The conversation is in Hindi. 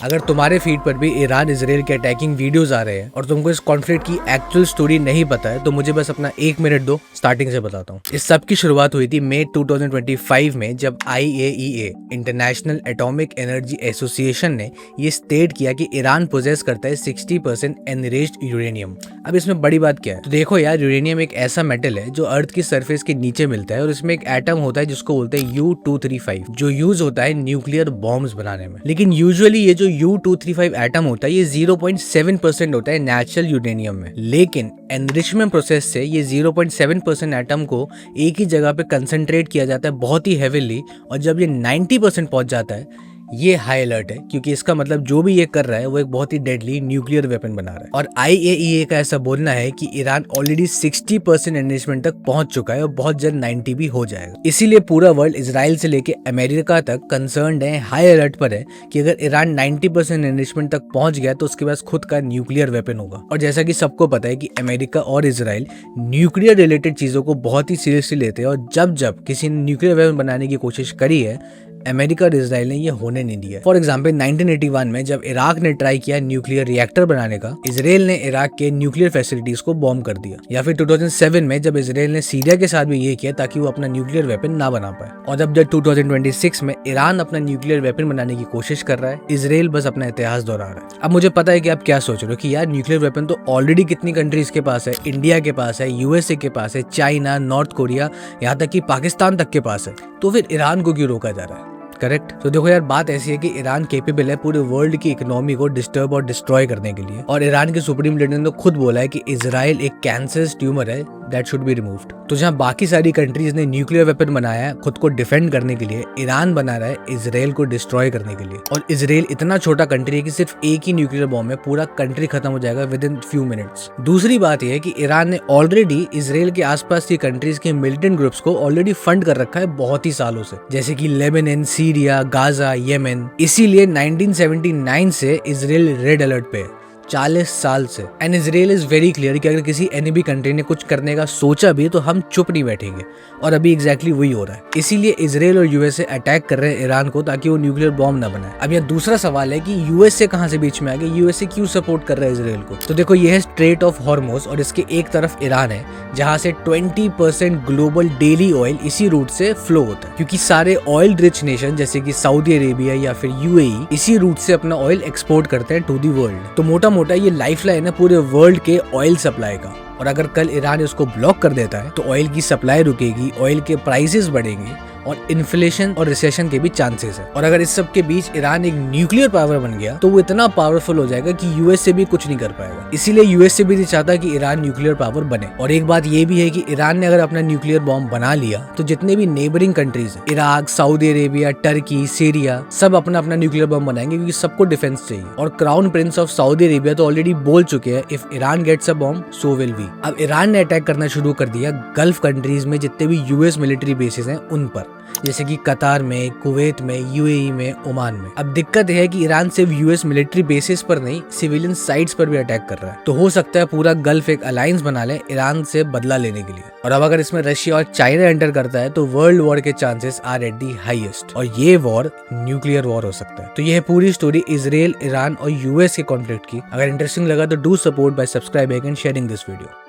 अगर तुम्हारे फीड पर भी ईरान इजराइल के अटैकिंग वीडियोस आ रहे हैं और तुमको इस कॉन्फ्लिक्ट की एक्चुअल स्टोरी नहीं पता है तो मुझे बस अपना 1 मिनट दो, स्टार्टिंग से बताता हूँ। इस सब की शुरुआत हुई थी मई 2025 में, जब IAEA international atomic energy association ने ये स्टेट किया कि ईरान पोजेस करता है 60% एनरिच्ड यूरेनियम। अब इसमें बड़ी बात क्या है? तो देखो यार, यूरेनियम एक ऐसा मेटल है जो अर्थ की सरफेस के नीचे मिलता है और इसमें एक एटम होता है जिसको बोलते हैं U-235, जो यूज होता है न्यूक्लियर बॉम्ब्स बनाने में। लेकिन यूजुअली ये जो U-235 एटम होता है ये 0.7% होता है नेचुरल यूरेनियम में, लेकिन एनरिचमेंट प्रोसेस से ये 0.7% एटम को एक ही जगह पे कंसंट्रेट किया जाता है बहुत ही हेविली, और जब ये 90% पहुंच जाता है ये हाई अलर्ट है, क्योंकि इसका मतलब जो भी ये कर रहा है वो एक बहुत ही डेडली न्यूक्लियर वेपन बना रहा है। और IAEA का ऐसा बोलना है कि ईरान ऑलरेडी 60% एनरिचमेंट तक पहुंच चुका है और बहुत जल्द 90 भी हो जाएगा। इसीलिए पूरा वर्ल्ड इजराइल से लेके अमेरिका तक कंसर्न्ड है, हाई अलर्ट पर है कि अगर ईरान 90% एनरिचमेंट तक पहुंच गया तो उसके पास खुद का न्यूक्लियर वेपन होगा। और जैसा कि सबको पता है कि अमेरिका और इजराइल न्यूक्लियर रिलेटेड चीजों को बहुत ही सीरियसली लेते हैं, और जब जब किसी ने न्यूक्लियर वेपन बनाने की कोशिश करी है अमेरिका और इजराइल ने ये होने नहीं दिया। फॉर एग्जाम्पल 1981 में जब इराक ने ट्राई किया न्यूक्लियर रिएक्टर बनाने का, इजराइल ने इराक के न्यूक्लियर फैसिलिटीज को बॉम्ब कर दिया। या फिर 2007 में जब इजराइल ने सीरिया के साथ भी ये किया ताकि वो अपना न्यूक्लियर वेपन ना बना पाए। और जब 2026 में ईरान अपना न्यूक्लियर वेपन बनाने की कोशिश कर रहा है, इजराइल बस अपना इतिहास दोहरा रहा है। अब मुझे पता है कि आप क्या सोच रहे हो कि यार न्यूक्लियर वेपन तो ऑलरेडी कितनी कंट्रीज के पास है, इंडिया के पास है, USA के पास है, चाइना, नॉर्थ कोरिया, यहाँ तक कि पाकिस्तान तक के पास है, तो फिर ईरान को क्यों रोका जा रहा है? करेक्ट। तो देखो यार, बात ऐसी है कि ईरान केपेबल है पूरे वर्ल्ड की इकोनॉमी को डिस्टर्ब और डिस्ट्रॉय करने के लिए, और ईरान के सुप्रीम लीडर ने तो खुद बोला है कि इजराइल एक कैंसरस ट्यूमर है दैट शुड बी रिमूव्ड। तो जहां बाकी सारी कंट्रीज ने न्यूक्लियर वेपन बनाया है खुद को डिफेंड करने के लिए, ईरान बना रहा है इजराइल को डिस्ट्रॉय करने के लिए। और इजराइल इतना छोटा कंट्री है कि सिर्फ एक ही न्यूक्लियर बॉम्ब में पूरा कंट्री खत्म हो जाएगा विद इन फ्यू मिनट्स। दूसरी बात यह है कि ईरान ने ऑलरेडी इजराइल के आसपास की कंट्रीज के मिलिटेंट ग्रुप्स को ऑलरेडी फंड कर रखा है बहुत ही सालों से, जैसे कि लेबनान, सीरिया, गाजा, येमेन। इसीलिए 1979 से इजराइल रेड अलर्ट पे है, 40 साल से। And Israel is very clear कि अगर किसी एनिमी कंट्री ने कुछ करने का सोचा भी तो हम चुप नहीं बैठेंगे, और अभी एग्जैक्टली वही हो रहा है। इसीलिए इजराइल और USA अटैक कर रहे हैं ईरान को ताकि वो न्यूक्लियर बॉम्ब ना बनाए। अब यहाँ दूसरा सवाल है कि USA कहाँ से बीच में आ गया, USA क्यों सपोर्ट कर रहा है इजराइल को? तो देखो, ये है स्ट्रेट ऑफ हॉर्मुज और इसके एक तरफ ईरान है जहाँ से 20% ग्लोबल डेली ऑयल इसी रूट से फ्लो होता है, क्योंकि सारे ऑयल रिच नेशन जैसे कि सऊदी अरेबिया या फिर UAE इसी रूट से अपना ऑयल एक्सपोर्ट करते हैं टू दी वर्ल्ड। तो मोटा मोटा ये लाइफलाइन है पूरे वर्ल्ड के ऑयल सप्लाई का, और अगर कल ईरान इसको ब्लॉक कर देता है तो ऑयल की सप्लाई रुकेगी, ऑयल के प्राइसेस बढ़ेंगे और इन्फ्लेशन और रिसेशन के भी चांसेस है। और अगर इस सब के बीच ईरान एक न्यूक्लियर पावर बन गया तो वो इतना पावरफुल हो जाएगा कि USA भी कुछ नहीं कर पाएगा। इसीलिए USA भी नहीं चाहता कि ईरान न्यूक्लियर पावर बने। और एक बात ये भी है कि ईरान ने अगर अपना न्यूक्लियर बॉम्ब बना लिया तो जितने भी नेबरिंग कंट्रीज है, Iraq, Saudi Arabia, Turkey, Syria, सब अपना अपना न्यूक्लियर बॉम्ब बनाएंगे, क्योंकि सबको डिफेंस चाहिए। और crown prince of Saudi Arabia तो ऑलरेडी बोल चुके हैं, if Iran gets a bomb so will we. अब ईरान ने अटैक करना शुरू कर दिया गल्फ कंट्रीज में जितने भी US मिलिट्री बेसिस हैं उन पर, जैसे कि कतार में, कुवैत में, UAE में, ओमान में। अब दिक्कत यह है कि ईरान सिर्फ US मिलिट्री बेसिस पर नहीं, सिविलियन साइट्स पर भी अटैक कर रहा है। तो हो सकता है पूरा गल्फ एक अलायंस बना ले ईरान से बदला लेने के लिए। और अब अगर इसमें रशिया और चाइना एंटर करता है तो वर्ल्ड वॉर के chances are at the highest, और ये वॉर न्यूक्लियर वॉर हो सकता है। तो ये है पूरी स्टोरी इजराइल, ईरान और US के कॉन्फ्लिक्ट की। अगर इंटरेस्टिंग लगा तो do support bye subscribing and sharing this video.